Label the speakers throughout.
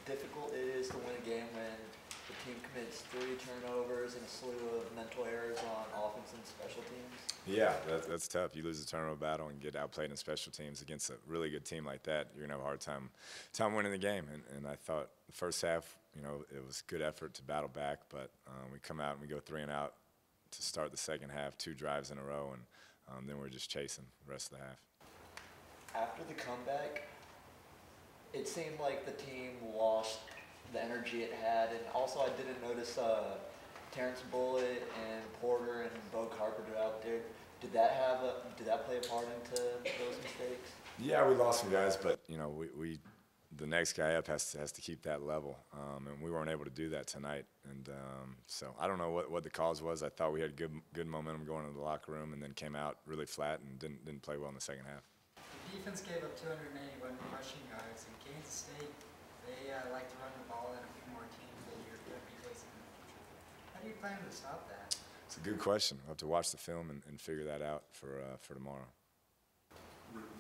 Speaker 1: difficult it is to win a game when the team commits 3 turnovers and a slew of mental errors on offense and special teams?
Speaker 2: Yeah, that's tough. You lose a turnover battle and get outplayed in special teams against a really good team like that, you're going to have a hard time winning the game. And I thought the first half, it was good effort to battle back, but we come out and we go 3 and out to start the second half, 2 drives in a row, and then we're just chasing the rest of the half.
Speaker 1: After the comeback, it seemed like the team lost the energy it had, and also I didn't notice Terrence Bullitt and Porter and Bo Carpenter out there. Did that play a part into those mistakes?
Speaker 2: Yeah, we lost some guys, but we the next guy up has to keep that level, and we weren't able to do that tonight. And so I don't know what the cause was. I thought we had good momentum going into the locker room, and then came out really flat and didn't play well in the second half.
Speaker 3: The defense gave up 281 rushing yards, and Kansas State, they like to run the ball in a few more teams that you're going to be facing in the future. How do you plan to stop that?
Speaker 2: It's a good question. We'll have to watch the film and figure that out for tomorrow.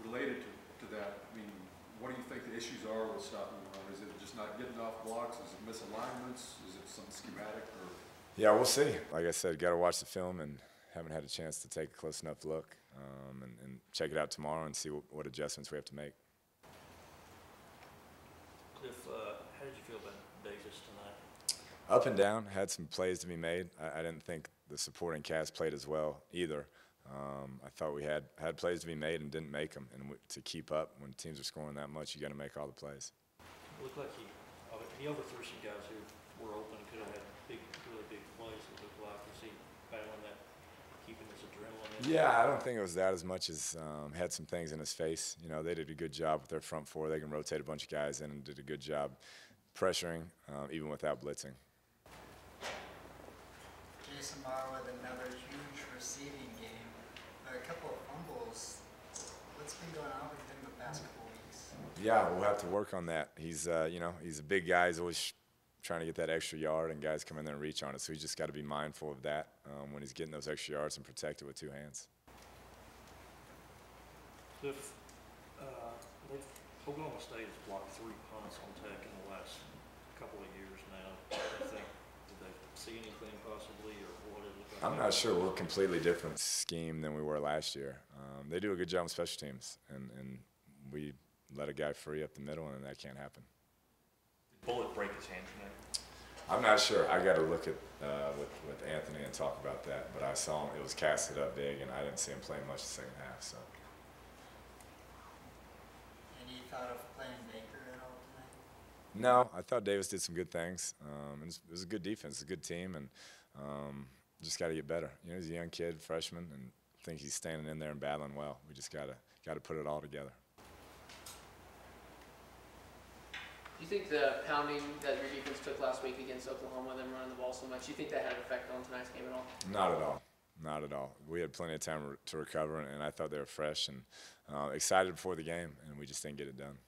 Speaker 4: Related to that, I mean, what do you think the issues are with stopping the run? Is it just not getting off blocks? Is it misalignments? Is it some schematic? Or?
Speaker 2: Yeah, we'll see. Like I said, got to watch the film, and haven't had a chance to take a close enough look and check it out tomorrow and see what adjustments we have to make.
Speaker 5: Kliff, how did you feel about Davis tonight?
Speaker 2: Up and down, had some plays to be made. I didn't think the supporting cast played as well either. I thought we had plays to be made and didn't make them. And to keep up, when teams are scoring that much, you got to make all the plays.
Speaker 5: It looked like he overthrew some guys who were open and could have had really big plays. It looked like. Was he battling that, keeping his adrenaline in?
Speaker 2: Yeah, I don't think it was that as much as had some things in his face. They did a good job with their front four. They can rotate a bunch of guys in and did a good job pressuring, even without blitzing.
Speaker 3: Jace Amaro with another huge receiving game. A couple of fumbles. What's been going on with him the past couple weeks?
Speaker 2: Yeah, we'll have to work on that. He's he's a big guy. He's always trying to get that extra yard, and guys come in there and reach on it. So he's just got to be mindful of that when he's getting those extra yards and protect it with 2 hands.
Speaker 5: Kliff, Oklahoma State has blocked 3 punts on Tech in the last couple of years now. Did they see anything possibly, or what is it?
Speaker 2: I'm not sure. We're a completely different scheme than we were last year. They do a good job on special teams, and we let a guy free up the middle, and that can't happen.
Speaker 6: Did Bullitt break his hand tonight?
Speaker 2: I'm not sure. I got to look at with Anthony and talk about that. But I saw him; it was casted up big, and I didn't see him playing much the second half. So.
Speaker 3: Any thought of playing Baker at all tonight?
Speaker 2: No, I thought Davis did some good things. It was a good defense, it's a good team, and just got to get better. He's a young kid, freshman, and I think he's standing in there and battling well. We just got to put it all together.
Speaker 7: Do you think the pounding that your defense took last week against Oklahoma, them running the ball so much, do you think that had an effect on tonight's game at all?
Speaker 2: Not at all. Not at all. We had plenty of time to recover, and I thought they were fresh and excited before the game, and we just didn't get it done.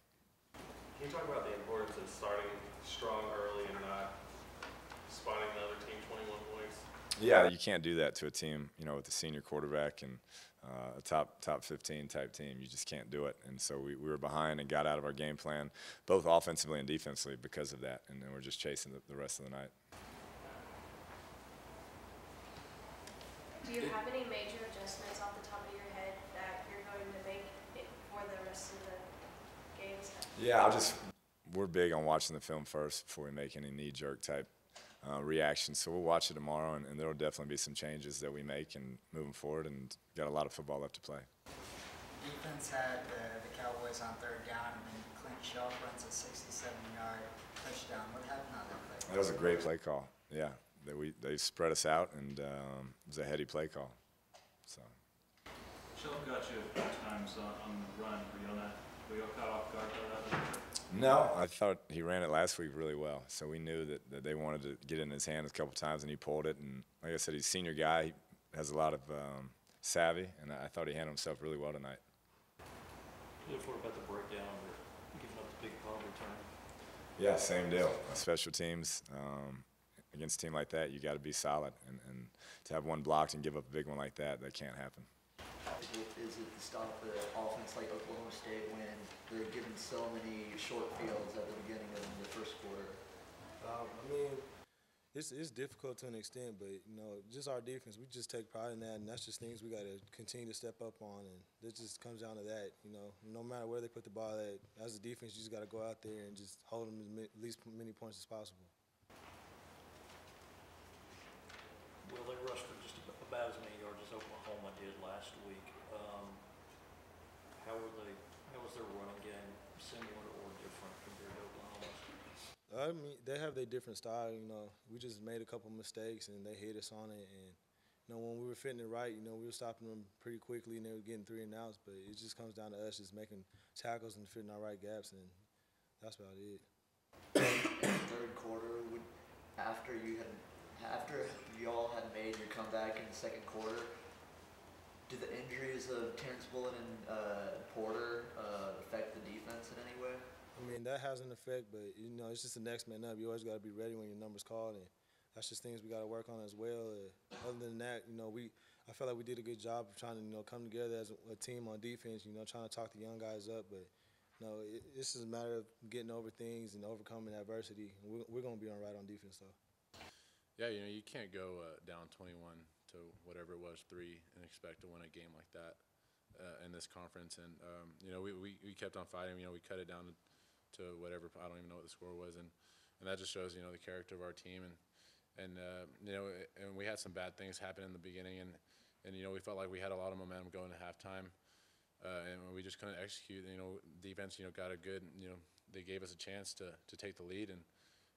Speaker 6: Can you talk about the importance of starting strong early and not spotting the other team 21 points?
Speaker 2: Yeah, you can't do that to a team, with a senior quarterback and a top 15 type team. You just can't do it. And so we were behind and got out of our game plan, both offensively and defensively, because of that. And then we're just chasing the rest of the night.
Speaker 8: Do you have any major adjustments off the top of your head that you're going to make for the rest of the games?
Speaker 2: Yeah, we're big on watching the film first before we make any knee-jerk type reactions. So we'll watch it tomorrow, and there will definitely be some changes that we make and moving forward, and got a lot of football left to play.
Speaker 3: Defense had the Cowboys on 3rd down, and then Clint Shelf runs a 67-yard touchdown. What happened on that play?
Speaker 2: That was a great play call. Yeah, they spread us out, and it was a heady play call. So.
Speaker 9: Shelf got you a few times on the run. Were you caught off guard by that?
Speaker 2: No, I thought he ran it last week really well. So we knew that they wanted to get it in his hands a couple times, and he pulled it. And like I said, he's a senior guy. He has a lot of savvy, and I thought he handled himself really well tonight.
Speaker 5: What about the breakdown or giving up the big punt return?
Speaker 2: Yeah, same deal. Special teams, against a team like that, you got to be solid. And to have one blocked and give up a big one like that, that can't happen.
Speaker 1: is it to stop the offense like Oklahoma State when they're given so many short fields at the beginning of the first quarter?
Speaker 10: I mean, it's difficult to an extent, but just our defense, we just take pride in that, and that's just things we got to continue to step up on, and it just comes down to that. No matter where they put the ball at, as a defense, you just got to go out there and just hold them at least many points as possible.
Speaker 5: Well, they rushed for just about as many yards as Oklahoma did last week. How was their running game similar or different compared to Oklahoma's?
Speaker 10: I mean, they have their different style. We just made a couple mistakes and they hit us on it. And when we were fitting it right, we were stopping them pretty quickly and they were getting 3 and outs. But it just comes down to us just making tackles and fitting our right gaps, and that's about it.
Speaker 1: In the third quarter, after you all had made your comeback in the second quarter, did the injuries of Terrence Bullock and Porter affect the defense in any way?
Speaker 10: I mean, that has an effect, but it's just the next man up. You always got to be ready when your number's called, and that's just things we got to work on as well. Other than that, I felt like we did a good job of trying to come together as a team on defense. Trying to talk the young guys up, but it's just a matter of getting over things and overcoming adversity. We're going to be all right on defense, though.
Speaker 11: Yeah, you can't go down 21 to whatever it was 3 and expect to win a game like that in this conference. And we kept on fighting. We cut it down to whatever, I don't even know what the score was, and that just shows the character of our team. And we had some bad things happen in the beginning, and we felt like we had a lot of momentum going to halftime, and we just couldn't execute. Defense got a good, they gave us a chance to take the lead, and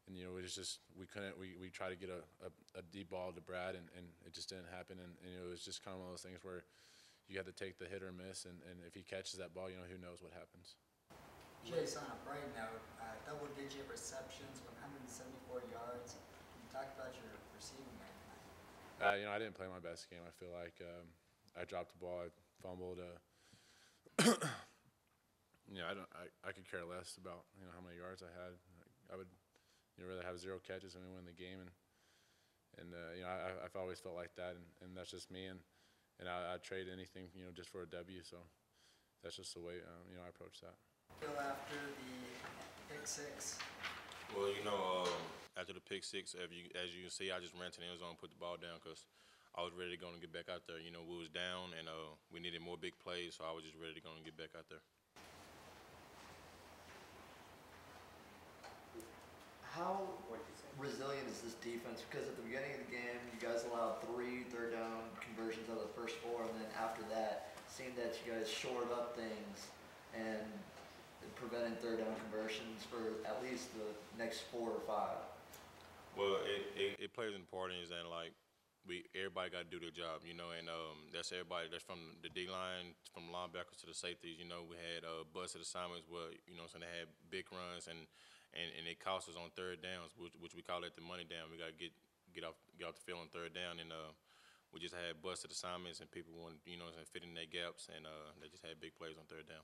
Speaker 11: we couldn't. We tried to get a deep ball to Brad, and it just didn't happen. And it was just kind of one of those things where you have to take the hit or miss, and if he catches that ball, who knows what happens.
Speaker 3: Jace, on a bright note, double-digit receptions, 174 yards. Can you talk about your receiving game tonight?
Speaker 11: I didn't play my best game. I feel like I dropped the ball, I fumbled. I could care less about how many yards I had. I would rather have 0 catches and we win the game. And I've always felt like that, and that's just me. And I'd trade anything just for a W. So that's just the way I approach that.
Speaker 3: After the pick 6.
Speaker 12: Well, after the pick 6, as you can see, I just ran to the end zone and put the ball down because I was ready to go and get back out there. We was down and we needed more big plays, so I was just ready to go and get back out there.
Speaker 1: How resilient is this defense? Because at the beginning of the game, you guys allowed 3 third-down conversions out of the first 4, and then after that, it seemed that you guys shored up things and prevented third-down conversions for at least the next 4 or 5.
Speaker 12: Well, it plays an importance, and everybody got to do their job, and that's everybody. That's from the D-line, from linebackers to the safeties. We had busted assignments where, so they had big runs, and it cost us on third downs, which we call it the money down. We got to get off the field on third down, and we just had busted assignments, and people wanted, fit in their gaps, and they just had big plays on third down.